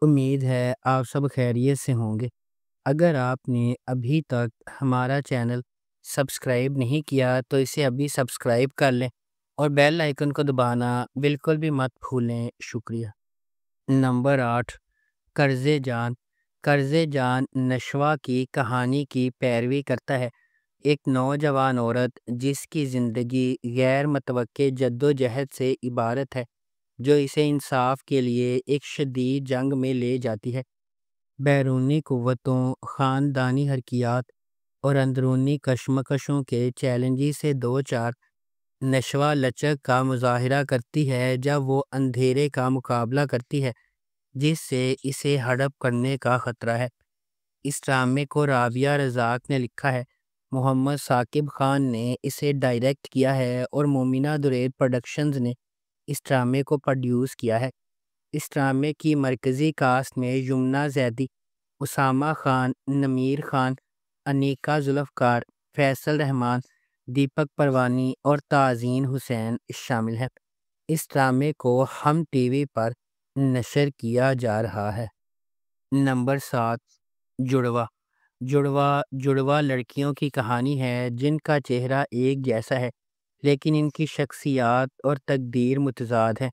امید ہے آپ سب خیریت سے ہوں گے۔ اگر آپ نے ابھی تک ہمارا چینل سبسکرائب نہیں کیا تو اسے ابھی سبسکرائب کر لیں اور بیل آئیکن کو دبانا بالکل بھی مت بھولیں۔ شکریہ۔ نمبر 8، قرض جان۔ قرض جان نشوا کی کہانی کی پیروی کرتا ہے۔ ایک نوجوان عورت جس کی زندگی غیر متوقع جدوجہد سے عبارت ہے، جو اسے انصاف کے لیے ایک شدید جنگ میں لے جاتی ہے۔ بیرونی قوتوں، خاندانی حرکیات اور اندرونی کشمکشوں کے چیلنجز سے دو چار، نشوا لچک کا مظاہرہ کرتی ہے جب وہ اندھیرے کا مقابلہ کرتی ہے جس سے اسے ہڑپ کرنے کا خطرہ ہے۔ اس ڈرامے کو رابعہ رزاق نے لکھا ہے، محمد ثاقب خان نے اسے ڈائریکٹ کیا ہے اور مومنہ درید پروڈکشنز نے اس ڈرامے کو پروڈیوس کیا ہے۔ اس ڈرامے کی مرکزی کاسٹ میں یمنا زیدی، اسامہ خان، نمیر خان، انیکا ذوالفقار، فیصل رحمان، دیپک پروانی اور تازین حسین شامل ہیں۔ اس ڈرامے کو ہم ٹی وی پر نشر کیا جا رہا ہے۔ نمبر 7، جڑواں۔ جڑواں لڑکیوں کی کہانی ہے جن کا چہرہ ایک جیسا ہے لیکن ان کی شخصیات اور تقدیر متضاد ہے۔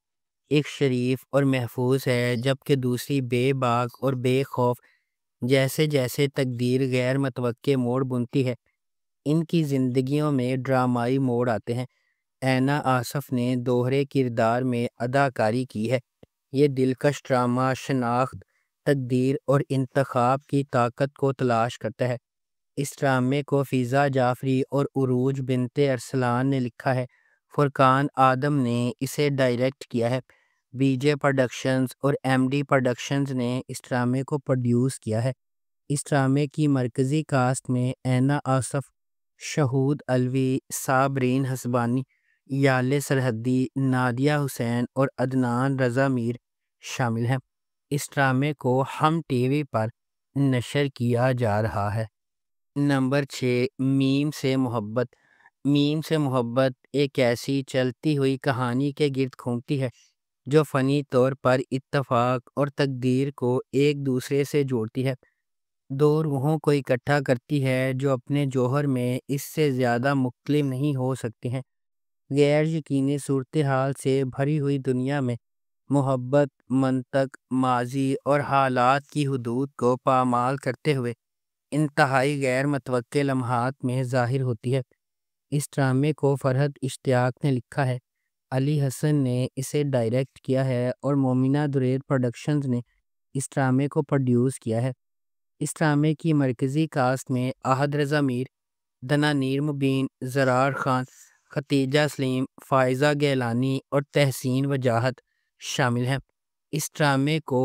ایک شریف اور محفوظ ہے جبکہ دوسری بے باک اور بے خوف۔ جیسے جیسے تقدیر غیر متوقع موڑ بنتی ہے، ان کی زندگیوں میں ڈرامائی موڑ آتے ہیں۔ اینا آصف نے دوہرے کردار میں اداکاری کی ہے۔ یہ دلکش ڈرامہ شناخت، تقدیر اور انتخاب کی طاقت کو تلاش کرتا ہے۔ اس ڈرامے کو فضا جعفری اور عروج بنت ارسلان نے لکھا ہے۔ فرقان آدم نے اسے ڈائریکٹ کیا ہے۔ بی جے پروڈکشنز اور ایم ڈی پروڈکشنز نے اس ڈرامے کو پروڈیوس کیا ہے۔ اس ڈرامے کی مرکزی کاسٹ میں اینا آصف، شہود علوی، صابرین حسبانی، یالے سرحدی، نادیہ حسین اور عدنان رضا میر شامل ہیں۔ اس ڈرامے کو ہم ٹی وی پر نشر کیا جا رہا ہے۔ نمبر 6، میم سے محبت۔ میم سے محبت ایک ایسی چلتی ہوئی کہانی کے گرد گھومتی ہے جو فنی طور پر اتفاق اور تقدیر کو ایک دوسرے سے جوڑتی ہے۔ دو روحوں کو اکٹھا کرتی ہے جو اپنے جوہر میں اس سے زیادہ مختلف نہیں ہو سکتی ہیں۔ غیر یقینی صورتحال سے بھری ہوئی دنیا میں محبت منطق، ماضی اور حالات کی حدود کو پامال کرتے ہوئے انتہائی غیر متوقع لمحات میں ظاہر ہوتی ہے۔ اس ڈرامے کو فرحت اشتیاق نے لکھا ہے، علی حسن نے اسے ڈائریکٹ کیا ہے اور مومنہ درید پروڈکشنز نے اس ڈرامے کو پروڈیوس کیا ہے۔ اس ڈرامے کی مرکزی کاسٹ میں احد رضا میر، دنانیر مبین، زرار خان، ختیجہ سلیم، فائزہ گیلانی اور تحسین وجاہت شامل ہیں۔ اس ڈرامے کو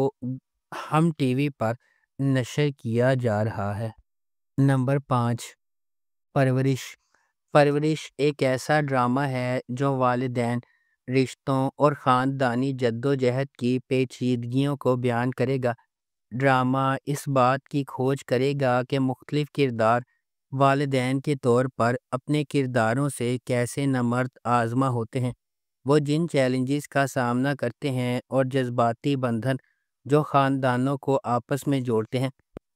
ہم ٹی وی پر نشر کیا جا رہا ہے۔ نمبر 5، پرورش۔ پرورش ایک ایسا ڈرامہ ہے جو والدین، رشتوں اور خاندانی جدوجہد کی پیچیدگیوں کو بیان کرے گا۔ ڈرامہ اس بات کی کھوج کرے گا کہ مختلف کردار والدین کے طور پر اپنے کرداروں سے کیسے نامرد آزما ہوتے ہیں۔ وہ جن چیلنجز کا سامنا کرتے ہیں اور جذباتی بندھن جو خاندانوں کو آپس میں جوڑتے ہیں۔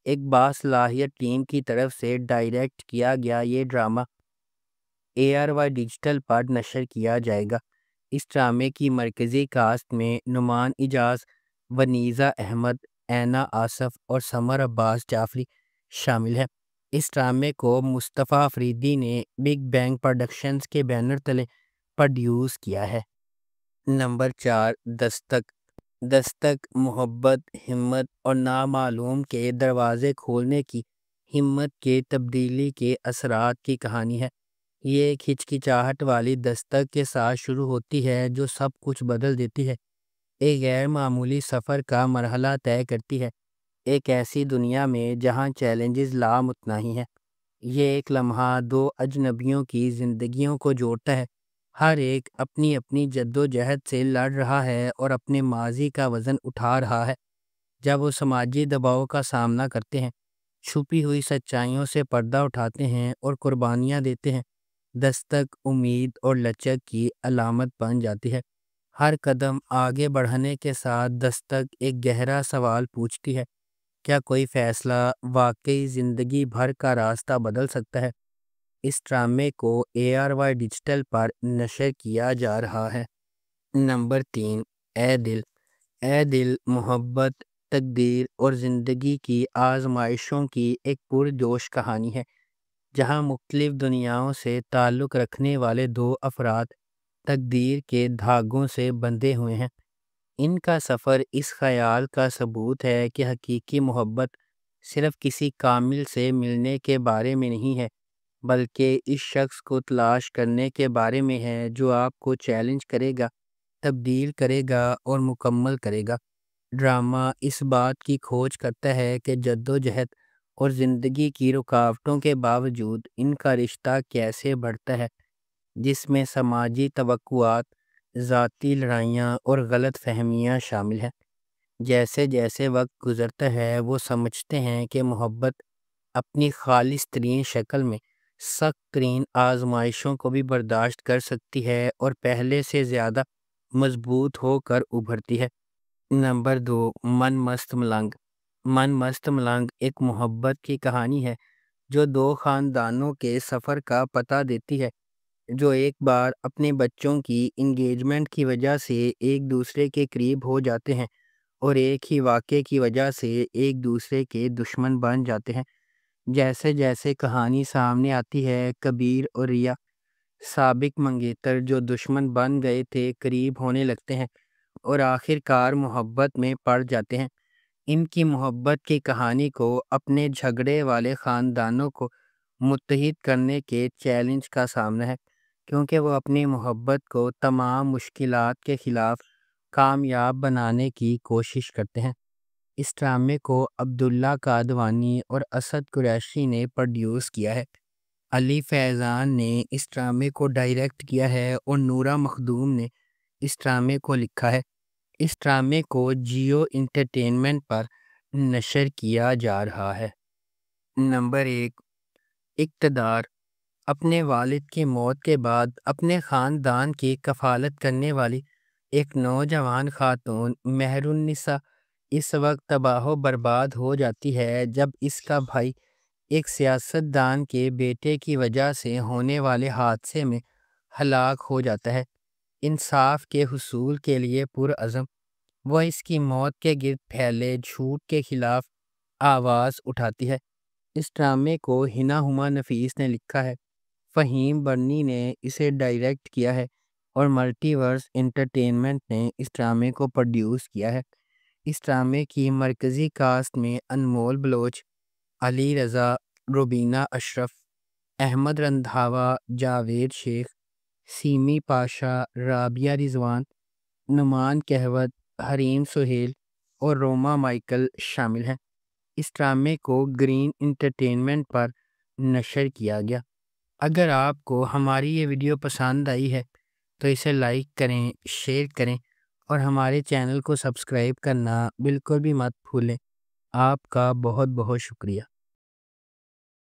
ایک باصلاحیت ٹیم کی طرف سے ڈائریکٹ کیا گیا یہ ڈرامہ ARY ڈیجیٹل پر نشر کیا جائے گا۔ اس ڈرامے کی مرکزی کاسٹ میں نعمان اجاز، ونیزہ احمد، اینا آصف اور سمر عباس جعفری شامل ہیں۔ اس ڈرامے کو مصطفیٰ افریدی نے بگ بینگ پروڈکشنز کے بینر تلے پروڈیوس کیا ہے۔ نمبر 4، دستک۔ دستک محبت، ہمت اور نامعلوم کے دروازے کھولنے کی ہمت کے تبدیلی کے اثرات کی کہانی ہے۔ یہ ایک ہچکچاہٹ والی دستک کے ساتھ شروع ہوتی ہے جو سب کچھ بدل دیتی ہے۔ ایک غیر معمولی سفر کا مرحلہ طے کرتی ہے، ایک ایسی دنیا میں جہاں چیلنجز لامتناہی ہیں۔ یہ ایک لمحہ دو اجنبیوں کی زندگیوں کو جوڑتا ہے، ہر ایک اپنی اپنی جدوجہد سے لڑ رہا ہے اور اپنے ماضی کا وزن اٹھا رہا ہے۔ جب وہ سماجی دباؤ کا سامنا کرتے ہیں، چھپی ہوئی سچائیوں سے پردہ اٹھاتے ہیں اور قربانیاں دیتے ہیں، دستک امید اور لچک کی علامت بن جاتی ہے۔ ہر قدم آگے بڑھنے کے ساتھ دستک ایک گہرا سوال پوچھتی ہے: کیا کوئی فیصلہ واقعی زندگی بھر کا راستہ بدل سکتا ہے؟ اس ڈرامے کو ARY ڈیجیٹل پر نشر کیا جا رہا ہے۔ نمبر 3، اے دل۔ اے دل محبت، تقدیر اور زندگی کی آزمائشوں کی ایک پرجوش کہانی ہے، جہاں مختلف دنیاؤں سے تعلق رکھنے والے دو افراد تقدیر کے دھاگوں سے بندھے ہوئے ہیں۔ ان کا سفر اس خیال کا ثبوت ہے کہ حقیقی محبت صرف کسی کامل سے ملنے کے بارے میں نہیں ہے، بلکہ اس شخص کو تلاش کرنے کے بارے میں ہے جو آپ کو چیلنج کرے گا، تبدیل کرے گا اور مکمل کرے گا۔ ڈرامہ اس بات کی کھوج کرتا ہے کہ جدوجہد اور زندگی کی رکاوٹوں کے باوجود ان کا رشتہ کیسے بڑھتا ہے، جس میں سماجی توقعات، ذاتی لڑائیاں اور غلط فہمیاں شامل ہیں۔ جیسے جیسے وقت گزرتا ہے وہ سمجھتے ہیں کہ محبت اپنی خالص ترین شکل میں سخت ترین آزمائشوں کو بھی برداشت کر سکتی ہے اور پہلے سے زیادہ مضبوط ہو کر ابھرتی ہے۔ نمبر 2، من مست ملنگ۔ من مست ملنگ ایک محبت کی کہانی ہے جو دو خاندانوں کے سفر کا پتہ دیتی ہے، جو ایک بار اپنے بچوں کی انگیجمنٹ کی وجہ سے ایک دوسرے کے قریب ہو جاتے ہیں اور ایک ہی واقعے کی وجہ سے ایک دوسرے کے دشمن بن جاتے ہیں۔ جیسے جیسے کہانی سامنے آتی ہے، کبیر اور ریا، سابق منگیتر جو دشمن بن گئے تھے، قریب ہونے لگتے ہیں اور آخر کار محبت میں پڑ جاتے ہیں۔ ان کی محبت کی کہانی کو اپنے جھگڑے والے خاندانوں کو متحد کرنے کے چیلنج کا سامنا ہے، کیونکہ وہ اپنی محبت کو تمام مشکلات کے خلاف کامیاب بنانے کی کوشش کرتے ہیں۔ اس ڈرامے کو عبداللہ قادوانی اور اسد قریشی نے پروڈیوس کیا ہے۔ علی فیضان نے اس ڈرامے کو ڈائریکٹ کیا ہے اور نورہ مخدوم نے اس ڈرامے کو لکھا ہے۔ اس ڈرامے کو جیو انٹرٹینمنٹ پر نشر کیا جا رہا ہے۔ نمبر 1، اقتدار۔ اپنے والد کی موت کے بعد اپنے خاندان کی کفالت کرنے والی ایک نوجوان خاتون مہر النساء اس وقت تباہ و برباد ہو جاتی ہے جب اس کا بھائی ایک سیاست دان کے بیٹے کی وجہ سے ہونے والے حادثے میں ہلاک ہو جاتا ہے۔ انصاف کے حصول کے لیے پرعزم، وہ اس کی موت کے گرد پھیلے جھوٹ کے خلاف آواز اٹھاتی ہے۔ اس ڈرامے کو ہنا ہما نفیس نے لکھا ہے، فہیم برنی نے اسے ڈائریکٹ کیا ہے اور ملٹی ورس انٹرٹینمنٹ نے اس ڈرامے کو پروڈیوس کیا ہے۔ اس ڈرامے کی مرکزی کاسٹ میں انمول بلوچ، علی رضا، روبینہ اشرف، احمد رندھاوا، جاوید شیخ، سیمی پاشا، رابعہ رضوان، نعمان کہوت، حریم سہیل اور روما مائیکل شامل ہیں۔ اس ڈرامے کو گرین انٹرٹینمنٹ پر نشر کیا گیا۔ اگر آپ کو ہماری یہ ویڈیو پسند آئی ہے تو اسے لائک کریں، شیئر کریں اور ہمارے چینل کو سبسکرائب کرنا بالکل بھی مت بھولیں۔ آپ کا بہت بہت شکریہ۔